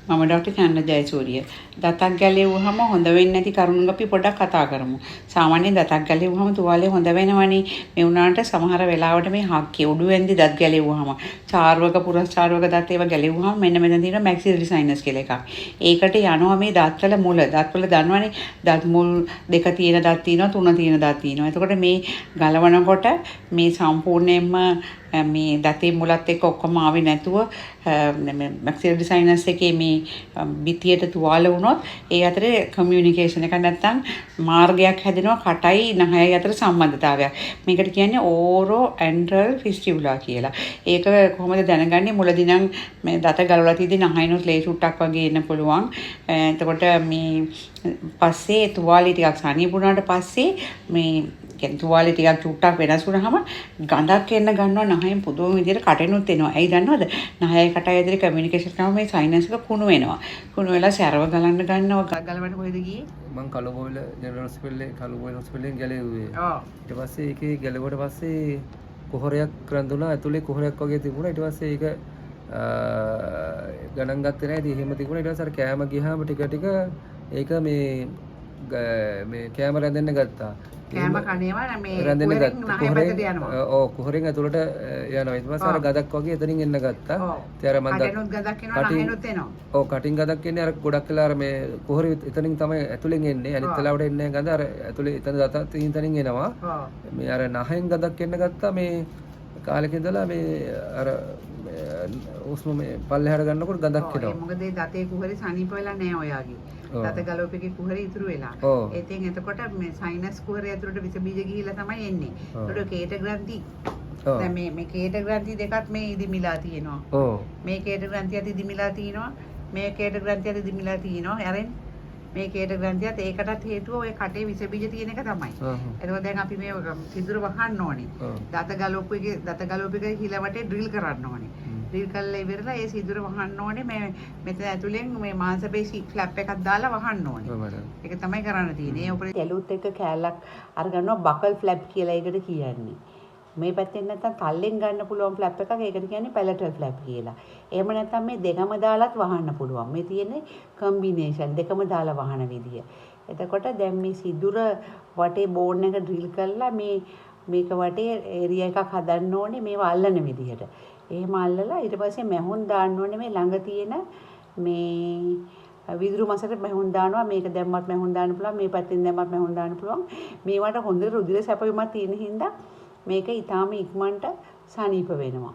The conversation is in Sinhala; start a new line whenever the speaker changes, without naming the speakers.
මම ඩොක්ටර් චන්ද්‍ර ජයසූරිය. දතක් ගැලෙව්වහම හොඳ වෙන්නේ නැති කරුණු අපි පොඩ්ඩක් කතා කරමු. සාමාන්‍යයෙන් දතක් ගැලෙව්වහම තුවාලේ හොඳ වෙනවනේ. මේ වුණාට සමහර වෙලාවට මේ හක්කේ උඩුවෙන්දි දත් ගැලෙව්වහම චාර්වක පුරස්චාර්වක දත් ඒවා ගැලෙව්වහම මෙන්න මෙතන තියෙන මැක්සිලරි සයිනස් කියලා එකක්. ඒකට යනවා මේ දත්වල මුල. දත්වල දන්නවනේ දත් මුල් දෙක තියෙන දත් තියෙනවා තුන තියෙන දත් තියෙනවා. එතකොට මේ ගලවනකොට මේ සම්පූර්ණයෙන්ම මේ දතේ මුලත් එක්ක ඔක්කොම ආවේ නැතුව මැක්සිලරි සයිනස් එකේ මේ බිතියට තුවාල වුණොත් ඒ අතරේ කමියුනිකේෂන් එක නැත්තම් මාර්ගයක් හැදෙනවා කටයි නහයයි අතර සම්බන්ධතාවයක්. මේකට කියන්නේ ඕරෝ ඇන්ට්‍රල් ෆිස්ටිබුලා කියලා. ඒක කොහොමද දැනගන්නේ? මුලදී නම් මේ දත ගලවලා තියදී නහයනොත් ලේ චුට්ටක් වගේ එන්න පුළුවන්. එතකොට මේ පස්සේ තුවාලේ ටිකක් සනීපුණාට පස්සේ මේ තුවාලේ ටිකක් චුට්ටක් වෙනස් වුණාම ගඳක් එන්න ගන්නවා නහයෙන් පුදුම විදිහට කටෙනුත් එනවා. ඇයි දන්නවද? නහයයි කටයි අතරේ කමියුනිකේෂන් කරාම මේ සයිනස් එක කුණු වෙනවා. කුණු වෙලා සැරව ගලන්න ගන්නවා. ගලවන්න කොහෙද ගියේ?
මං කලුබෝවිල ජෙනරල් හොස්පිටලේ කලුබෝවිල හොස්පිටලෙන් ගැලෙව්වේ.
ඔව්.
ඊට පස්සේ ඒකේ ගැලෙවට පස්සේ කොහොරයක් රැඳුණා. ඇතුලේ කොහොරයක් වගේ තිබුණා. ඊට පස්සේ ඒක ගණන් ගත්තේ නැහැ. ඉතින් එහෙම තිබුණා. ඊට පස්සේ අර කෑම ගියාම ටික ටික ඒක මේ කෑම රැඳෙන්න ගත්තා.
කෑම කණේවා මේ
රැඳෙන්න
ගත්තා.
ඔව් කොහොරෙන් ඇතුළට යනවා. ඊට පස්සේ අර ගදක් වගේ එතනින් එන්න ගත්තා.
ඉතින් අර මම කටිනුත් ගදක් එනවා නහයනොත් එනවා.
ඔව් කටින් ගදක් එන්නේ අර ගොඩක් වෙලා අර මේ කොහොරෙ එතනින් තමයි ඇතුලෙන් එන්නේ. අනිත් වෙලාවට එන්නේ නැහැ ගඳ. අර ඇතුලේ එතන දතත් තනින් එනවා. මේ අර නහයෙන් ගදක් එන්න ගත්තා. මේ කාලෙක ඉඳලා මේ අර උස්ම මේ පල්ලෙහාට ගන්නකොට ගඳක් එනවා.
මොකද ඒ දතේ කුහරේ සනීප වෙලා නැහැ ඔයාගේ. දත ගලෝපේකේ කුහරේ ඉතුරු වෙලා. ඒතෙන් එතකොට මේ සයිනස් කුහරේ ඇතුළට විස බීජ ගිහිල්ලා තමයි එන්නේ. ඒතකොට කේට ග්‍රන්ථි දැන් මේ කේට ග්‍රන්ථි දෙකත් මේ ඉදිමිලා තියෙනවා. මේ කේට ග්‍රන්ථියත් ඉදිමිලා තියෙනවා. මේ කේට ග්‍රන්ථියත් ඉදිමිලා තියෙනවා. හැරෙන් මේ කේට ග්‍රන්ථියත් ඒකටත් හේතුව ඔය කටේ විස බීජ තියෙන එක තමයි. එතකොට දැන් අපි මේ සිදුර වහන්න ඕනේ. දත ගලෝපේකේ හිලවටේ ඩ්‍රිල් කරන්න ඕනේ. ඩ්‍රිල් කරලා ඉවරලා ඒ සිදුර වහන්න ඕනේ. මේ මෙතන ඇතුලෙන් මේ මාංශපේශි ෆ්ලැප් එකක් දාලා වහන්න ඕනේ. ඒක තමයි කරන්න තියෙන්නේ. ඒ උඩට ඇලුත් එක කෑල්ලක් අරගන්නවා බකල් ෆ්ලැප් කියලා ඒකට කියන්නේ. මේ පැත්තෙන් නැත්තම් තල්ලෙන් ගන්න පුළුවන් ෆ්ලැප් එකක් ඒකට කියන්නේ පැලටල් ෆ්ලැප් කියලා. එහෙම නැත්තම් මේ දෙකම දාලත් වහන්න පුළුවන්. මේ තියෙන්නේ කම්බිනේෂන් දෙකම දාලා වහන විදිය. එතකොට දැන් මේ සිදුර වටේ බෝන් එක ඩ්‍රිල් කරලා මේක වටේ ඒරියා එකක් හදන්න ඕනේ මේව අල්ලන විදිහට. එහෙම අල්ලලා ඊට පස්සේ මැහුන් දාන්න ඕනේ මේ ළඟ තියෙන මේ විදුරු මසට මැහුන් දානවා. මේක දැම්මත් මැහුන් දාන්න පුළුවන්. මේ පැත්තෙන් දැම්මත් මැහුන් දාන්න පුළුවන්. මේවට හොඳ රුධිර සැපයීමක් තියෙන හින්දා මේක ඊටාම ඉක්මනට සනීප වෙනවා.